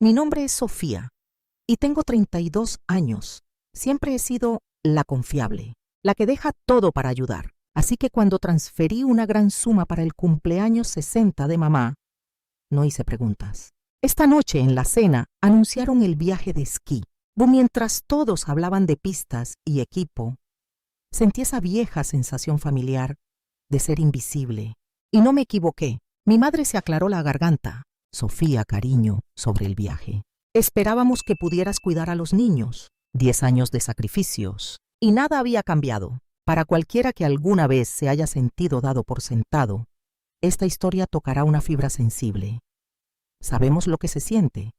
Mi nombre es Sofía y tengo 32 años. Siempre he sido la confiable, la que deja todo para ayudar. Así que cuando transferí una gran suma para el cumpleaños 60 de mamá, no hice preguntas. Esta noche en la cena anunciaron el viaje de esquí. Mientras todos hablaban de pistas y equipo, sentí esa vieja sensación familiar de ser invisible. Y no me equivoqué. Mi madre se aclaró la garganta. Sofía, cariño, sobre el viaje. Esperábamos que pudieras cuidar a los niños. 10 años de sacrificios. Y nada había cambiado. Para cualquiera que alguna vez se haya sentido dado por sentado, esta historia tocará una fibra sensible. Sabemos lo que se siente.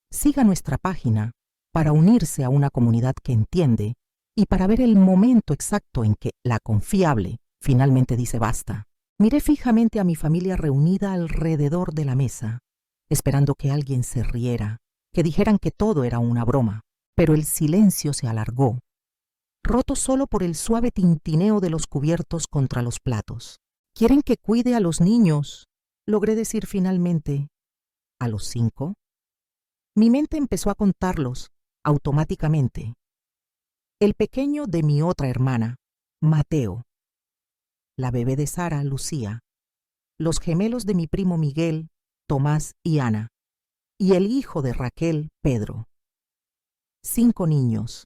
Siga nuestra página para unirse a una comunidad que entiende y para ver el momento exacto en que la confiable finalmente dice basta. Miré fijamente a mi familia reunida alrededor de la mesa, esperando que alguien se riera, que dijeran que todo era una broma, pero el silencio se alargó, roto solo por el suave tintineo de los cubiertos contra los platos. ¿Quieren que cuide a los niños?, logré decir finalmente. ¿A los 5? Mi mente empezó a contarlos automáticamente. El pequeño de mi otra hermana, Mateo. La bebé de Sara, Lucía. Los gemelos de mi primo Miguel, Tomás y Ana. Y el hijo de Raquel, Pedro. 5 niños,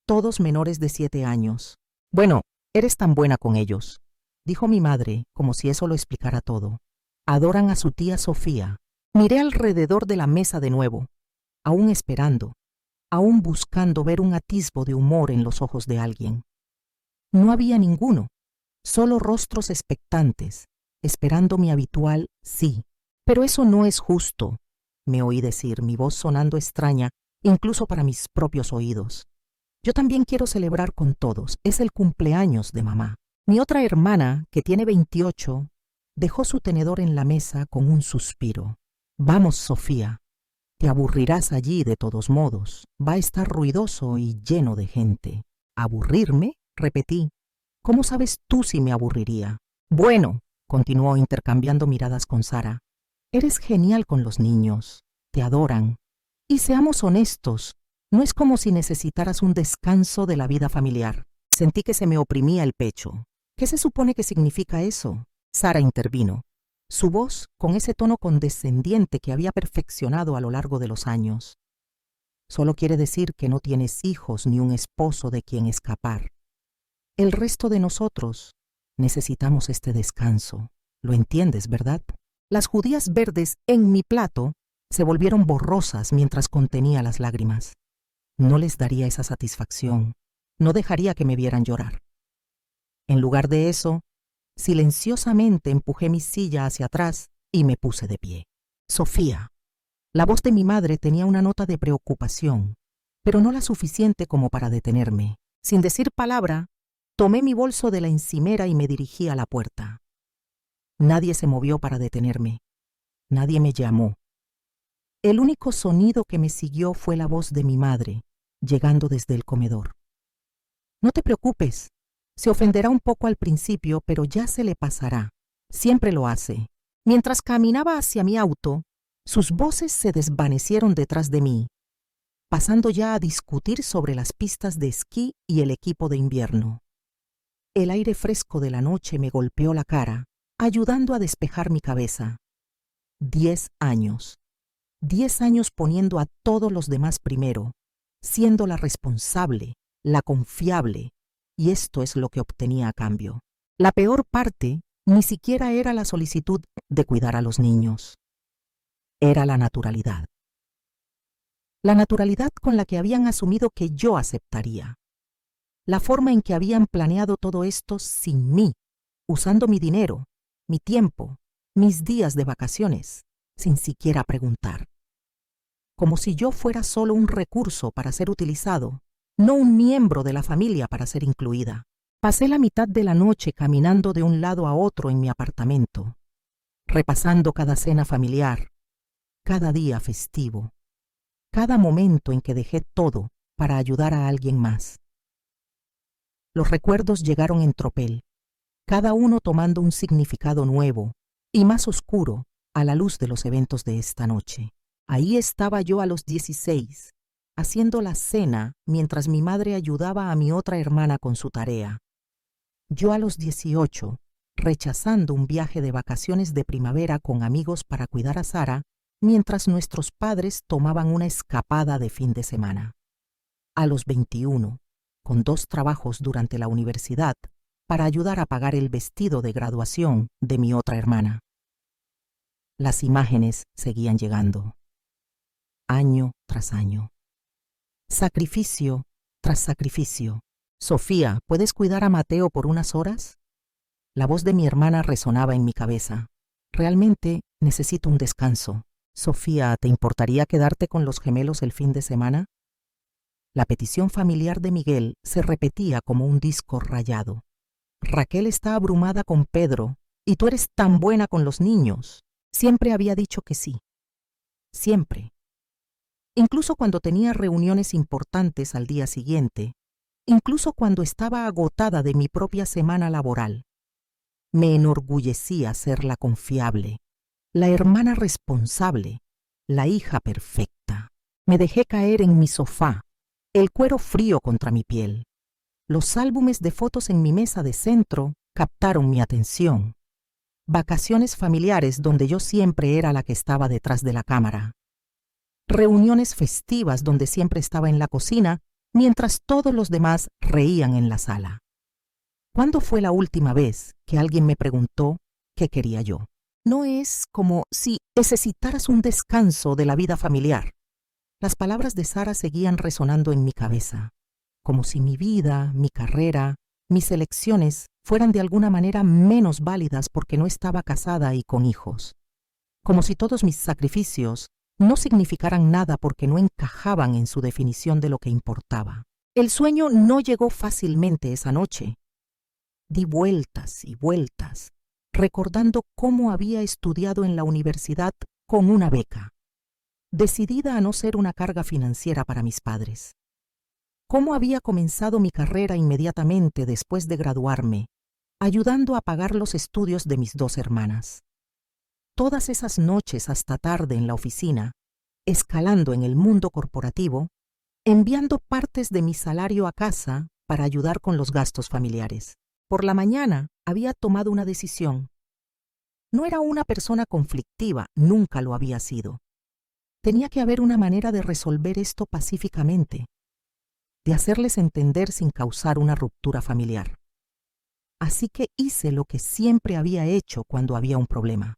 todos menores de 7 años. Bueno, eres tan buena con ellos, dijo mi madre, como si eso lo explicara todo. Adoran a su tía Sofía. Miré alrededor de la mesa de nuevo, aún esperando, aún buscando ver un atisbo de humor en los ojos de alguien. No había ninguno, solo rostros expectantes, esperando mi habitual sí. Pero eso no es justo, me oí decir, mi voz sonando extraña, incluso para mis propios oídos. Yo también quiero celebrar con todos, es el cumpleaños de mamá. Mi otra hermana, que tiene 28, dejó su tenedor en la mesa con un suspiro. Vamos, Sofía, te aburrirás allí de todos modos. Va a estar ruidoso y lleno de gente. ¿Aburrirme?, repetí. ¿Cómo sabes tú si me aburriría? Bueno, continuó intercambiando miradas con Sara. Eres genial con los niños. Te adoran. Y seamos honestos, no es como si necesitaras un descanso de la vida familiar. Sentí que se me oprimía el pecho. ¿Qué se supone que significa eso? Sara intervino. Su voz con ese tono condescendiente que había perfeccionado a lo largo de los años. Solo quiere decir que no tienes hijos ni un esposo de quien escapar. El resto de nosotros necesitamos este descanso. ¿Lo entiendes, verdad? Las judías verdes en mi plato se volvieron borrosas mientras contenía las lágrimas. No les daría esa satisfacción. No dejaría que me vieran llorar. En lugar de eso, silenciosamente empujé mi silla hacia atrás y me puse de pie. Sofía. La voz de mi madre tenía una nota de preocupación, pero no la suficiente como para detenerme. Sin decir palabra, tomé mi bolso de la encimera y me dirigí a la puerta. Nadie se movió para detenerme. Nadie me llamó. El único sonido que me siguió fue la voz de mi madre, llegando desde el comedor. No te preocupes. Se ofenderá un poco al principio, pero ya se le pasará. Siempre lo hace. Mientras caminaba hacia mi auto, sus voces se desvanecieron detrás de mí, pasando ya a discutir sobre las pistas de esquí y el equipo de invierno. El aire fresco de la noche me golpeó la cara, ayudando a despejar mi cabeza. 10 años. 10 años poniendo a todos los demás primero, siendo la responsable, la confiable, y esto es lo que obtenía a cambio. La peor parte ni siquiera era la solicitud de cuidar a los niños. Era la naturalidad. La naturalidad con la que habían asumido que yo aceptaría. La forma en que habían planeado todo esto sin mí, usando mi dinero, mi tiempo, mis días de vacaciones, sin siquiera preguntar. Como si yo fuera solo un recurso para ser utilizado, no un miembro de la familia para ser incluida. Pasé la mitad de la noche caminando de un lado a otro en mi apartamento, repasando cada cena familiar, cada día festivo, cada momento en que dejé todo para ayudar a alguien más. Los recuerdos llegaron en tropel, cada uno tomando un significado nuevo y más oscuro a la luz de los eventos de esta noche. Ahí estaba yo a los 16, haciendo la cena mientras mi madre ayudaba a mi otra hermana con su tarea. Yo a los 18, rechazando un viaje de vacaciones de primavera con amigos para cuidar a Sara, mientras nuestros padres tomaban una escapada de fin de semana. A los 21, con 2 trabajos durante la universidad para ayudar a pagar el vestido de graduación de mi otra hermana. Las imágenes seguían llegando, año tras año. Sacrificio tras sacrificio. Sofía, ¿puedes cuidar a Mateo por unas horas? La voz de mi hermana resonaba en mi cabeza. Realmente necesito un descanso. Sofía, ¿te importaría quedarte con los gemelos el fin de semana? La petición familiar de Miguel se repetía como un disco rayado. Raquel está abrumada con Pedro, y tú eres tan buena con los niños. Siempre había dicho que sí. Siempre. Incluso cuando tenía reuniones importantes al día siguiente, incluso cuando estaba agotada de mi propia semana laboral. Me enorgullecía ser la confiable, la hermana responsable, la hija perfecta. Me dejé caer en mi sofá, el cuero frío contra mi piel. Los álbumes de fotos en mi mesa de centro captaron mi atención. Vacaciones familiares donde yo siempre era la que estaba detrás de la cámara. Reuniones festivas donde siempre estaba en la cocina, mientras todos los demás reían en la sala. ¿Cuándo fue la última vez que alguien me preguntó qué quería yo? No es como si necesitaras un descanso de la vida familiar. Las palabras de Sara seguían resonando en mi cabeza, como si mi vida, mi carrera, mis elecciones fueran de alguna manera menos válidas porque no estaba casada y con hijos. Como si todos mis sacrificios no significaran nada porque no encajaban en su definición de lo que importaba. El sueño no llegó fácilmente esa noche. Di vueltas y vueltas, recordando cómo había estudiado en la universidad con una beca, decidida a no ser una carga financiera para mis padres. Cómo había comenzado mi carrera inmediatamente después de graduarme, ayudando a pagar los estudios de mis 2 hermanas. Todas esas noches hasta tarde en la oficina, escalando en el mundo corporativo, enviando partes de mi salario a casa para ayudar con los gastos familiares. Por la mañana había tomado una decisión. No era una persona conflictiva, nunca lo había sido. Tenía que haber una manera de resolver esto pacíficamente, de hacerles entender sin causar una ruptura familiar. Así que hice lo que siempre había hecho cuando había un problema.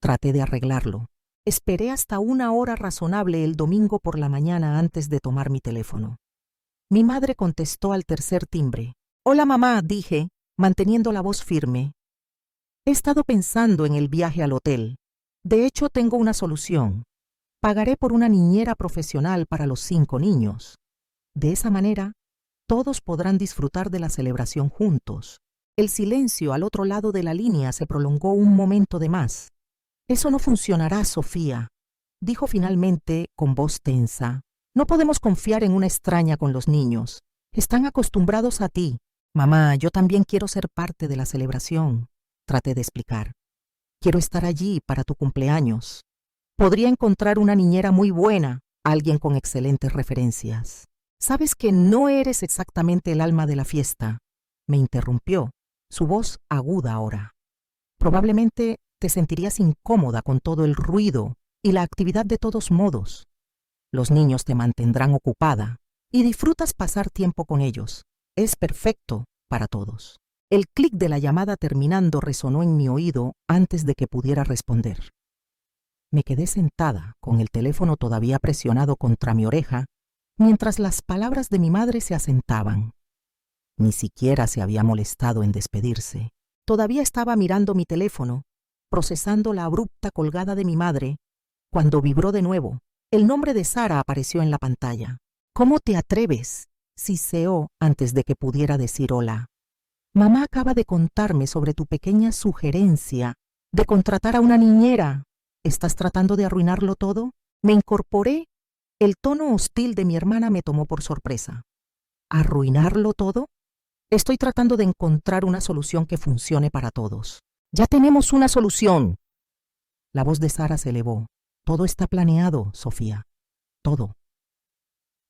Traté de arreglarlo. Esperé hasta una hora razonable el domingo por la mañana antes de tomar mi teléfono. Mi madre contestó al tercer timbre. «Hola, mamá», dije, manteniendo la voz firme. «He estado pensando en el viaje al hotel. De hecho, tengo una solución. Pagaré por una niñera profesional para los 5 niños. De esa manera, todos podrán disfrutar de la celebración juntos». El silencio al otro lado de la línea se prolongó un momento de más. «Eso no funcionará, Sofía», dijo finalmente con voz tensa. «No podemos confiar en una extraña con los niños. Están acostumbrados a ti». «Mamá, yo también quiero ser parte de la celebración», traté de explicar. «Quiero estar allí para tu cumpleaños. Podría encontrar una niñera muy buena, alguien con excelentes referencias». «Sabes que no eres exactamente el alma de la fiesta», me interrumpió, su voz aguda ahora. «Probablemente te sentirías incómoda con todo el ruido y la actividad de todos modos. Los niños te mantendrán ocupada y disfrutas pasar tiempo con ellos. Es perfecto para todos». El clic de la llamada terminando resonó en mi oído antes de que pudiera responder. Me quedé sentada, con el teléfono todavía presionado contra mi oreja, mientras las palabras de mi madre se asentaban. Ni siquiera se había molestado en despedirse. Todavía estaba mirando mi teléfono, procesando la abrupta colgada de mi madre, cuando vibró de nuevo. El nombre de Sara apareció en la pantalla. «¿Cómo te atreves?», siseó antes de que pudiera decir hola. «Mamá acaba de contarme sobre tu pequeña sugerencia de contratar a una niñera. ¿Estás tratando de arruinarlo todo?». Me incorporé. El tono hostil de mi hermana me tomó por sorpresa. ¿Arruinarlo todo? Estoy tratando de encontrar una solución que funcione para todos. «Ya tenemos una solución». La voz de Sara se elevó. Todo está planeado, Sofía. Todo.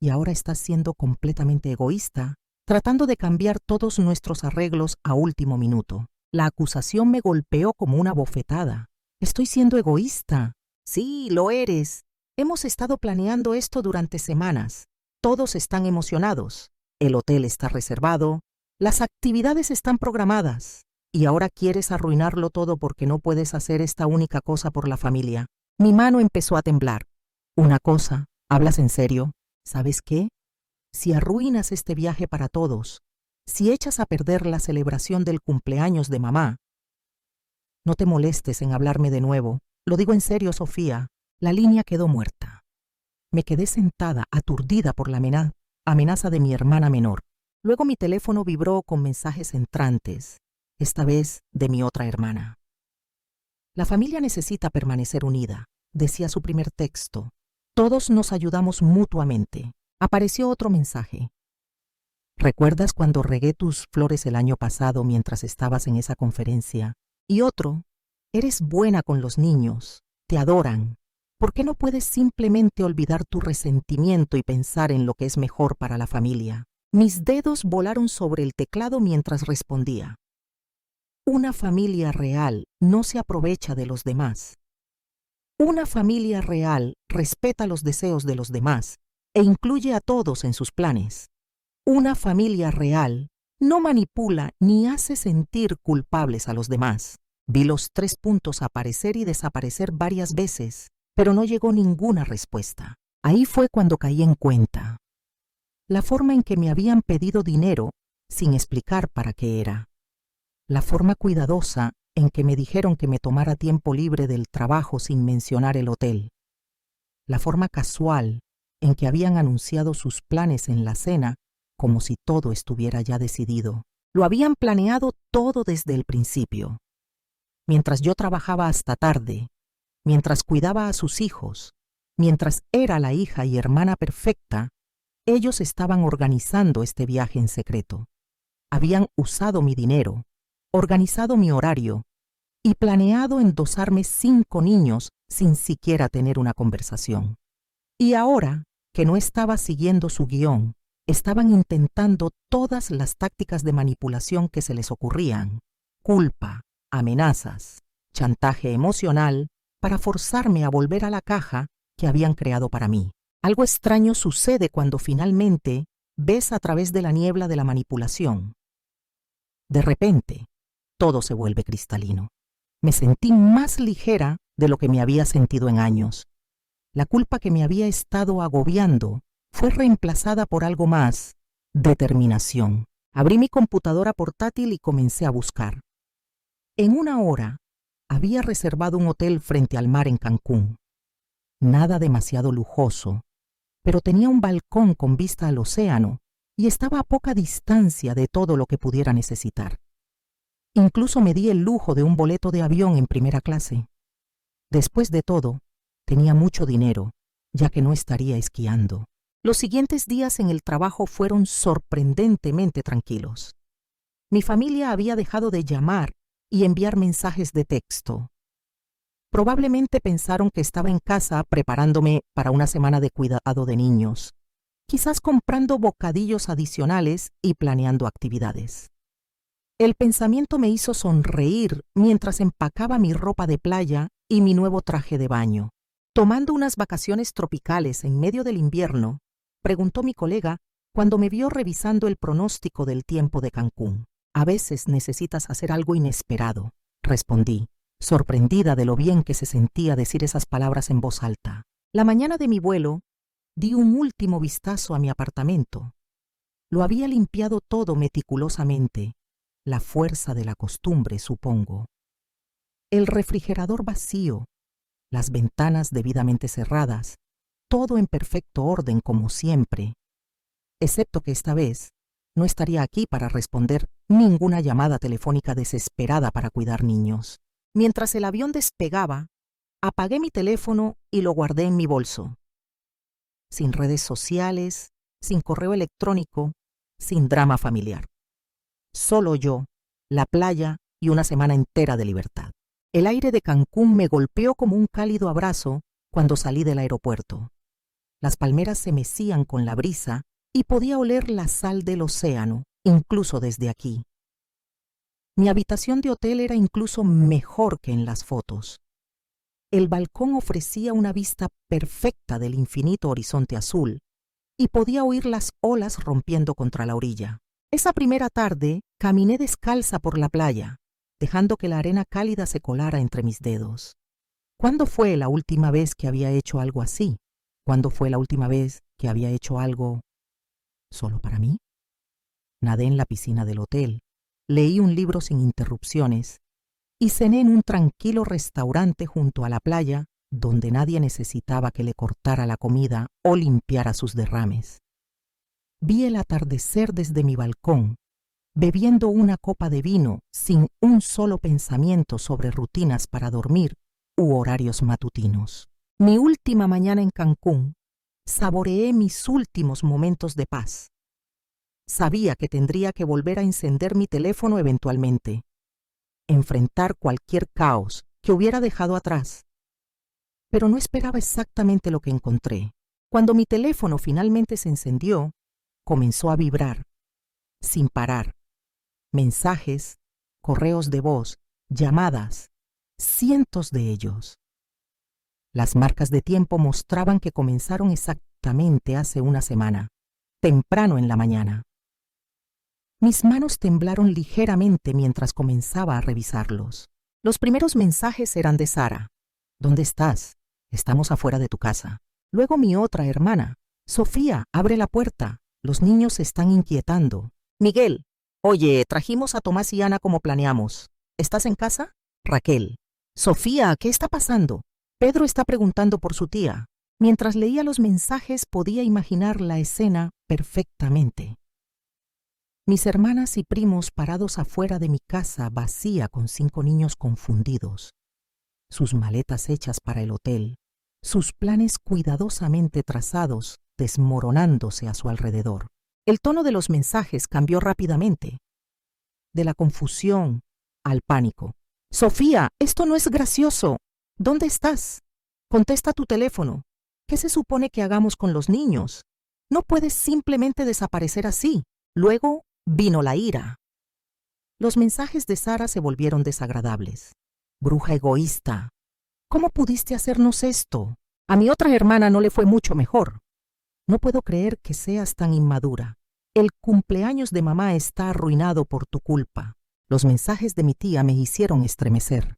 Y ahora estás siendo completamente egoísta, tratando de cambiar todos nuestros arreglos a último minuto. La acusación me golpeó como una bofetada. Estoy siendo egoísta. Sí, lo eres. Hemos estado planeando esto durante semanas. Todos están emocionados. El hotel está reservado. Las actividades están programadas. Y ahora quieres arruinarlo todo porque no puedes hacer esta única cosa por la familia. Mi mano empezó a temblar. ¿Una cosa? ¿Hablas en serio? ¿Sabes qué? Si arruinas este viaje para todos, si echas a perder la celebración del cumpleaños de mamá, no te molestes en hablarme de nuevo. Lo digo en serio, Sofía. La línea quedó muerta. Me quedé sentada, aturdida por la amenaza de mi hermana menor. Luego mi teléfono vibró con mensajes entrantes, esta vez de mi otra hermana. La familia necesita permanecer unida, decía su primer texto. Todos nos ayudamos mutuamente. Apareció otro mensaje. ¿Recuerdas cuando regué tus flores el año pasado mientras estabas en esa conferencia? Y otro, eres buena con los niños, te adoran. ¿Por qué no puedes simplemente olvidar tu resentimiento y pensar en lo que es mejor para la familia? Mis dedos volaron sobre el teclado mientras respondía. Una familia real no se aprovecha de los demás. Una familia real respeta los deseos de los demás e incluye a todos en sus planes. Una familia real no manipula ni hace sentir culpables a los demás. Vi los 3 puntos aparecer y desaparecer varias veces, pero no llegó ninguna respuesta. Ahí fue cuando caí en cuenta. La forma en que me habían pedido dinero sin explicar para qué era. La forma cuidadosa en que me dijeron que me tomara tiempo libre del trabajo sin mencionar el hotel. La forma casual en que habían anunciado sus planes en la cena como si todo estuviera ya decidido. Lo habían planeado todo desde el principio. Mientras yo trabajaba hasta tarde, mientras cuidaba a sus hijos, mientras era la hija y hermana perfecta, ellos estaban organizando este viaje en secreto. Habían usado mi dinero, organizado mi horario y planeado endosarme 5 niños sin siquiera tener una conversación. Y ahora, que no estaba siguiendo su guión, estaban intentando todas las tácticas de manipulación que se les ocurrían. Culpa, amenazas, chantaje emocional para forzarme a volver a la caja que habían creado para mí. Algo extraño sucede cuando finalmente ves a través de la niebla de la manipulación. De repente, todo se vuelve cristalino. Me sentí más ligera de lo que me había sentido en años. La culpa que me había estado agobiando fue reemplazada por algo más: determinación. Abrí mi computadora portátil y comencé a buscar. En 1 hora había reservado un hotel frente al mar en Cancún. Nada demasiado lujoso, pero tenía un balcón con vista al océano y estaba a poca distancia de todo lo que pudiera necesitar. Incluso me di el lujo de un boleto de avión en primera clase. Después de todo, tenía mucho dinero, ya que no estaría esquiando. Los siguientes días en el trabajo fueron sorprendentemente tranquilos. Mi familia había dejado de llamar y enviar mensajes de texto. Probablemente pensaron que estaba en casa preparándome para una semana de cuidado de niños, quizás comprando bocadillos adicionales y planeando actividades. El pensamiento me hizo sonreír mientras empacaba mi ropa de playa y mi nuevo traje de baño. Tomando unas vacaciones tropicales en medio del invierno, preguntó mi colega cuando me vio revisando el pronóstico del tiempo de Cancún. A veces necesitas hacer algo inesperado, respondí, sorprendida de lo bien que se sentía decir esas palabras en voz alta. La mañana de mi vuelo, di un último vistazo a mi apartamento. Lo había limpiado todo meticulosamente, la fuerza de la costumbre, supongo. El refrigerador vacío, las ventanas debidamente cerradas, todo en perfecto orden como siempre, excepto que esta vez no estaría aquí para responder ninguna llamada telefónica desesperada para cuidar niños. Mientras el avión despegaba, apagué mi teléfono y lo guardé en mi bolso. Sin redes sociales, sin correo electrónico, sin drama familiar. Solo yo, la playa y una semana entera de libertad. El aire de Cancún me golpeó como un cálido abrazo cuando salí del aeropuerto. Las palmeras se mecían con la brisa y podía oler la sal del océano, incluso desde aquí. Mi habitación de hotel era incluso mejor que en las fotos. El balcón ofrecía una vista perfecta del infinito horizonte azul y podía oír las olas rompiendo contra la orilla. Esa primera tarde caminé descalza por la playa, dejando que la arena cálida se colara entre mis dedos. ¿Cuándo fue la última vez que había hecho algo así? ¿Cuándo fue la última vez que había hecho algo solo para mí? Nadé en la piscina del hotel, leí un libro sin interrupciones y cené en un tranquilo restaurante junto a la playa donde nadie necesitaba que le cortara la comida o limpiara sus derrames. Vi el atardecer desde mi balcón, bebiendo una copa de vino sin un solo pensamiento sobre rutinas para dormir u horarios matutinos. Mi última mañana en Cancún, saboreé mis últimos momentos de paz. Sabía que tendría que volver a encender mi teléfono eventualmente, enfrentar cualquier caos que hubiera dejado atrás. Pero no esperaba exactamente lo que encontré. Cuando mi teléfono finalmente se encendió, comenzó a vibrar, sin parar. Mensajes, correos de voz, llamadas, cientos de ellos. Las marcas de tiempo mostraban que comenzaron exactamente hace una semana, temprano en la mañana. Mis manos temblaron ligeramente mientras comenzaba a revisarlos. Los primeros mensajes eran de Sara. ¿Dónde estás? Estamos afuera de tu casa. Luego mi otra hermana. Sofía, abre la puerta. Los niños se están inquietando. Miguel, oye, trajimos a Tomás y Ana como planeamos. ¿Estás en casa? Raquel. Sofía, ¿qué está pasando? Pedro está preguntando por su tía. Mientras leía los mensajes podía imaginar la escena perfectamente. Mis hermanas y primos parados afuera de mi casa vacía con 5 niños confundidos. Sus maletas hechas para el hotel, sus planes cuidadosamente trazados desmoronándose a su alrededor. El tono de los mensajes cambió rápidamente, de la confusión al pánico. Sofía, esto no es gracioso. ¿Dónde estás? Contesta tu teléfono. ¿Qué se supone que hagamos con los niños? No puedes simplemente desaparecer así. Luego vino la ira. Los mensajes de Sara se volvieron desagradables. Bruja egoísta. ¿Cómo pudiste hacernos esto? A mi otra hermana no le fue mucho mejor. No puedo creer que seas tan inmadura. El cumpleaños de mamá está arruinado por tu culpa. Los mensajes de mi tía me hicieron estremecer.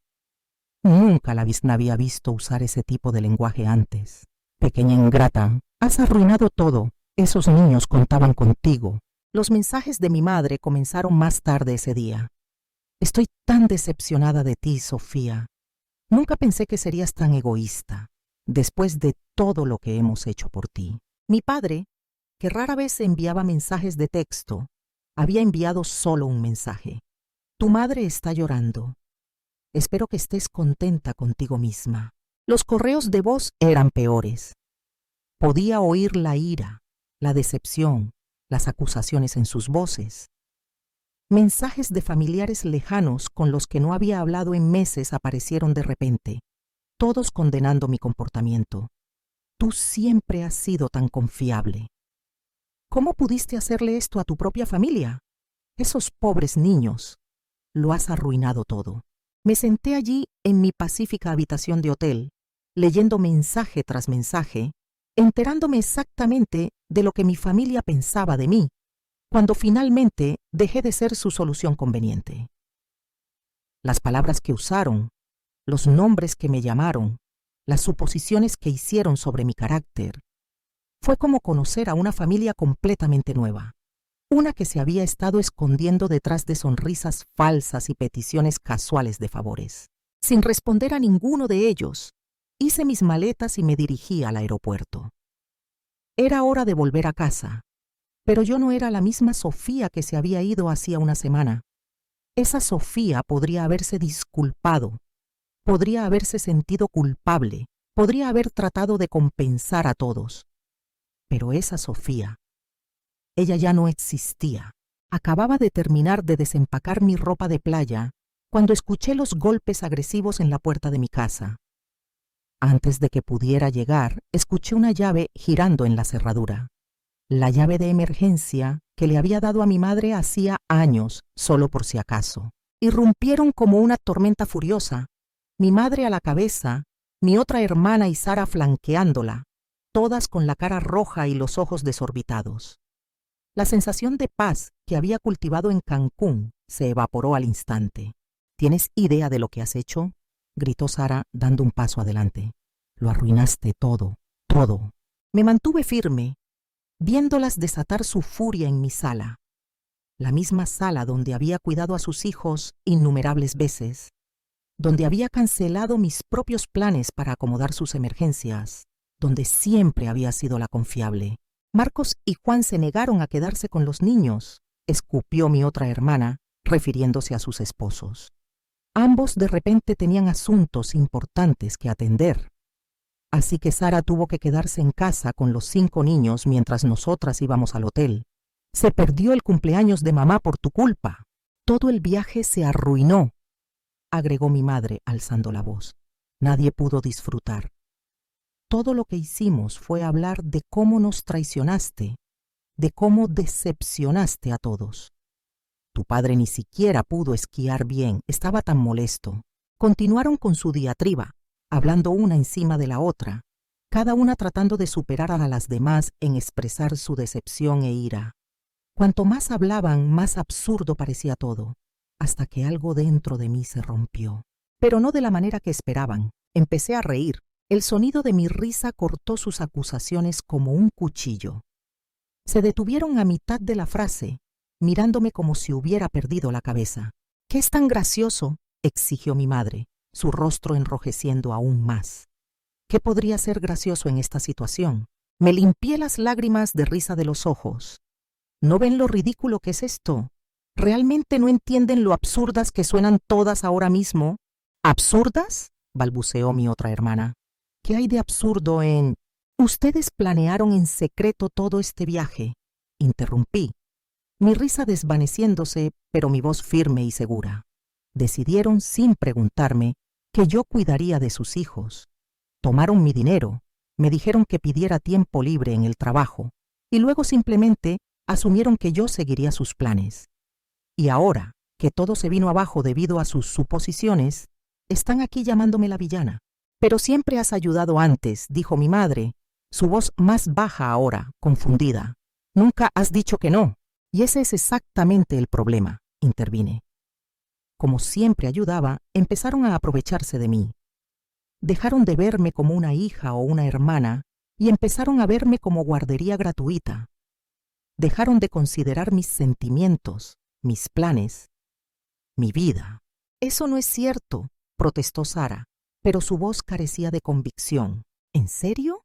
Nunca la había visto usar ese tipo de lenguaje antes. Pequeña ingrata, has arruinado todo. Esos niños contaban contigo. Los mensajes de mi madre comenzaron más tarde ese día. Estoy tan decepcionada de ti, Sofía. Nunca pensé que serías tan egoísta, después de todo lo que hemos hecho por ti. Mi padre, que rara vez enviaba mensajes de texto, había enviado solo un mensaje. Tu madre está llorando. Espero que estés contenta contigo misma. Los correos de voz eran peores. Podía oír la ira, la decepción, las acusaciones en sus voces. Mensajes de familiares lejanos con los que no había hablado en meses aparecieron de repente, todos condenando mi comportamiento. Tú siempre has sido tan confiable. ¿Cómo pudiste hacerle esto a tu propia familia? Esos pobres niños. Lo has arruinado todo. Me senté allí en mi pacífica habitación de hotel, leyendo mensaje tras mensaje, enterándome exactamente de lo que mi familia pensaba de mí, cuando finalmente dejé de ser su solución conveniente. Las palabras que usaron, los nombres que me llamaron, las suposiciones que hicieron sobre mi carácter, fue como conocer a una familia completamente nueva, una que se había estado escondiendo detrás de sonrisas falsas y peticiones casuales de favores. Sin responder a ninguno de ellos, hice mis maletas y me dirigí al aeropuerto. Era hora de volver a casa, pero yo no era la misma Sofía que se había ido hacía una semana. Esa Sofía podría haberse disculpado, podría haberse sentido culpable, podría haber tratado de compensar a todos. Pero esa Sofía, ella ya no existía. Acababa de terminar de desempacar mi ropa de playa cuando escuché los golpes agresivos en la puerta de mi casa. Antes de que pudiera llegar, escuché una llave girando en la cerradura. La llave de emergencia que le había dado a mi madre hacía años, solo por si acaso. Irrumpieron como una tormenta furiosa. Mi madre a la cabeza, mi otra hermana y Sara flanqueándola, todas con la cara roja y los ojos desorbitados. La sensación de paz que había cultivado en Cancún se evaporó al instante. ¿Tienes idea de lo que has hecho?, gritó Sara dando un paso adelante. Lo arruinaste todo, todo. Me mantuve firme, viéndolas desatar su furia en mi sala. La misma sala donde había cuidado a sus hijos innumerables veces, donde había cancelado mis propios planes para acomodar sus emergencias, donde siempre había sido la confiable. Marcos y Juan se negaron a quedarse con los niños, escupió mi otra hermana, refiriéndose a sus esposos. Ambos de repente tenían asuntos importantes que atender. Así que Sara tuvo que quedarse en casa con los 5 niños mientras nosotras íbamos al hotel. Se perdió el cumpleaños de mamá por tu culpa. Todo el viaje se arruinó, agregó mi madre alzando la voz. Nadie pudo disfrutar. Todo lo que hicimos fue hablar de cómo nos traicionaste, de cómo decepcionaste a todos. Tu padre ni siquiera pudo esquiar bien, estaba tan molesto. Continuaron con su diatriba, hablando una encima de la otra, cada una tratando de superar a las demás en expresar su decepción e ira. Cuanto más hablaban, más absurdo parecía todo, hasta que algo dentro de mí se rompió. Pero no de la manera que esperaban. Empecé a reír. El sonido de mi risa cortó sus acusaciones como un cuchillo. Se detuvieron a mitad de la frase, mirándome como si hubiera perdido la cabeza. ¿Qué es tan gracioso?, exigió mi madre, su rostro enrojeciendo aún más. ¿Qué podría ser gracioso en esta situación? Me limpié las lágrimas de risa de los ojos. ¿No ven lo ridículo que es esto? ¿Realmente no entienden lo absurdas que suenan todas ahora mismo? ¿Absurdas?, balbuceó mi otra hermana. ¿Qué hay de absurdo en...? Ustedes planearon en secreto todo este viaje, interrumpí, mi risa desvaneciéndose, pero mi voz firme y segura. Decidieron, sin preguntarme, que yo cuidaría de sus hijos. Tomaron mi dinero, me dijeron que pidiera tiempo libre en el trabajo, y luego simplemente asumieron que yo seguiría sus planes. Y ahora, que todo se vino abajo debido a sus suposiciones, están aquí llamándome la villana. Pero siempre has ayudado antes, dijo mi madre, su voz más baja ahora, confundida. Nunca has dicho que no. Y ese es exactamente el problema, intervine. Como siempre ayudaba, empezaron a aprovecharse de mí. Dejaron de verme como una hija o una hermana y empezaron a verme como guardería gratuita. Dejaron de considerar mis sentimientos, mis planes, mi vida. Eso no es cierto, protestó Sara, pero su voz carecía de convicción. ¿En serio?,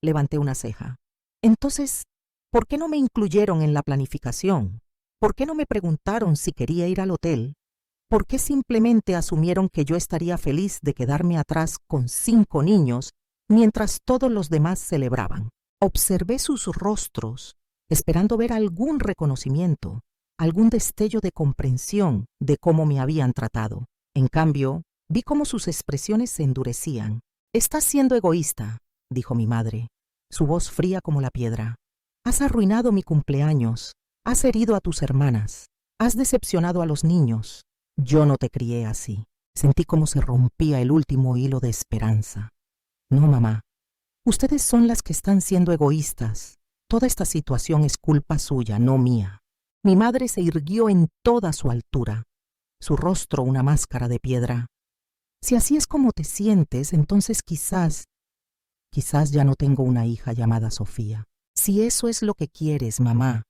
levanté una ceja. Entonces, ¿por qué no me incluyeron en la planificación? ¿Por qué no me preguntaron si quería ir al hotel? ¿Por qué simplemente asumieron que yo estaría feliz de quedarme atrás con 5 niños mientras todos los demás celebraban? Observé sus rostros, esperando ver algún reconocimiento, algún destello de comprensión de cómo me habían tratado. En cambio, vi cómo sus expresiones se endurecían. «Estás siendo egoísta», dijo mi madre, su voz fría como la piedra. «Has arruinado mi cumpleaños, has herido a tus hermanas, has decepcionado a los niños. Yo no te crié así». Sentí cómo se rompía el último hilo de esperanza. «No, mamá, ustedes son las que están siendo egoístas. Toda esta situación es culpa suya, no mía». Mi madre se irguió en toda su altura, su rostro una máscara de piedra. «Si así es como te sientes, entonces quizás ya no tengo una hija llamada Sofía». «Si eso es lo que quieres, mamá»,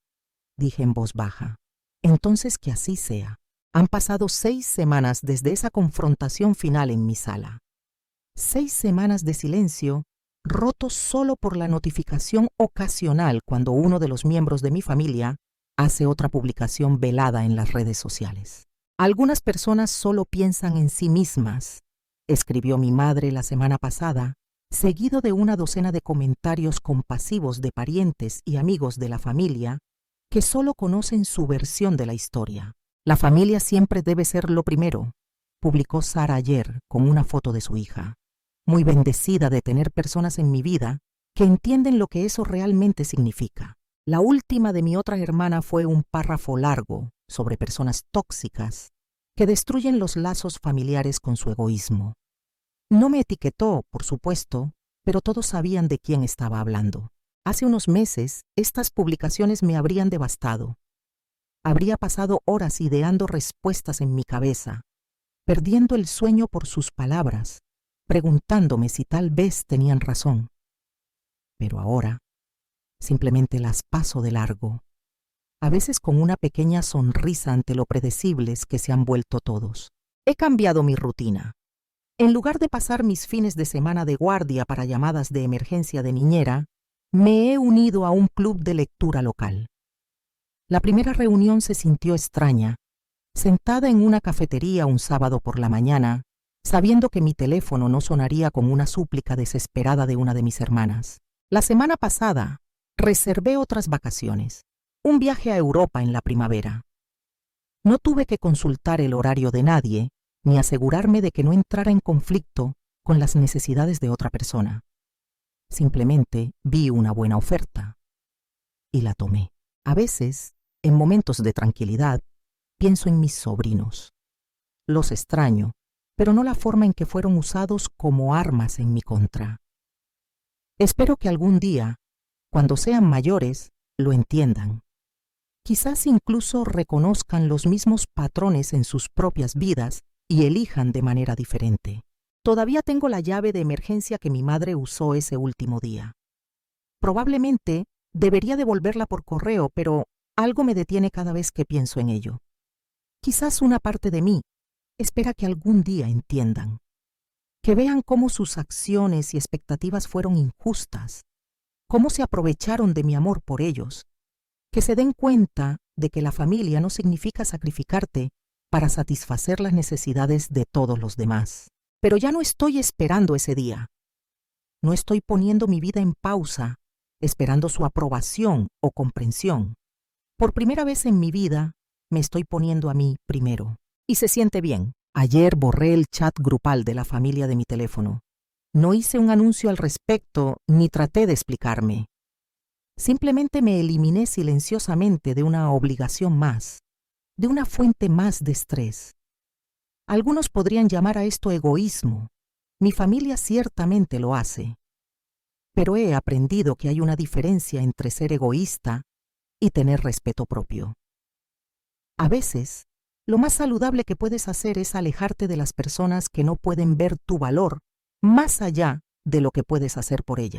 dije en voz baja, «entonces que así sea». Han pasado 6 semanas desde esa confrontación final en mi sala. 6 semanas de silencio, roto solo por la notificación ocasional cuando uno de los miembros de mi familia hace otra publicación velada en las redes sociales. «Algunas personas solo piensan en sí mismas», escribió mi madre la semana pasada, seguido de una docena de comentarios compasivos de parientes y amigos de la familia que solo conocen su versión de la historia. «La familia siempre debe ser lo primero», publicó Sara ayer con una foto de su hija. muy bendecida de tener personas en mi vida que entienden lo que eso realmente significa. La última de mi otra hermana fue un párrafo largo sobre personas tóxicas que destruyen los lazos familiares con su egoísmo. No me etiquetó, por supuesto, pero todos sabían de quién estaba hablando. Hace unos meses, estas publicaciones me habrían devastado. Habría pasado horas ideando respuestas en mi cabeza, perdiendo el sueño por sus palabras, preguntándome si tal vez tenían razón. Pero ahora, simplemente las paso de largo, a veces con una pequeña sonrisa ante lo predecibles que se han vuelto todos. He cambiado mi rutina. En lugar de pasar mis fines de semana de guardia para llamadas de emergencia de niñera, me he unido a un club de lectura local. La primera reunión se sintió extraña, sentada en una cafetería un sábado por la mañana, sabiendo que mi teléfono no sonaría con una súplica desesperada de una de mis hermanas. La semana pasada, reservé otras vacaciones, un viaje a Europa en la primavera. No tuve que consultar el horario de nadie, ni asegurarme de que no entrara en conflicto con las necesidades de otra persona. Simplemente vi una buena oferta y la tomé. A veces, en momentos de tranquilidad, pienso en mis sobrinos. Los extraño, pero no la forma en que fueron usados como armas en mi contra. Espero que algún día, cuando sean mayores, lo entiendan. Quizás incluso reconozcan los mismos patrones en sus propias vidas y elijan de manera diferente. Todavía tengo la llave de emergencia que mi madre usó ese último día. Probablemente debería devolverla por correo, pero algo me detiene cada vez que pienso en ello. Quizás una parte de mí espera que algún día entiendan, que vean cómo sus acciones y expectativas fueron injustas, cómo se aprovecharon de mi amor por ellos, que se den cuenta de que la familia no significa sacrificarte para satisfacer las necesidades de todos los demás. Pero ya no estoy esperando ese día. No estoy poniendo mi vida en pausa, esperando su aprobación o comprensión. Por primera vez en mi vida, me estoy poniendo a mí primero. Y se siente bien. Ayer borré el chat grupal de la familia de mi teléfono. No hice un anuncio al respecto ni traté de explicarme. Simplemente me eliminé silenciosamente de una obligación más, de una fuente más de estrés. Algunos podrían llamar a esto egoísmo. Mi familia ciertamente lo hace. Pero he aprendido que hay una diferencia entre ser egoísta y tener respeto propio. A veces, lo más saludable que puedes hacer es alejarte de las personas que no pueden ver tu valor más allá de lo que puedes hacer por ellas.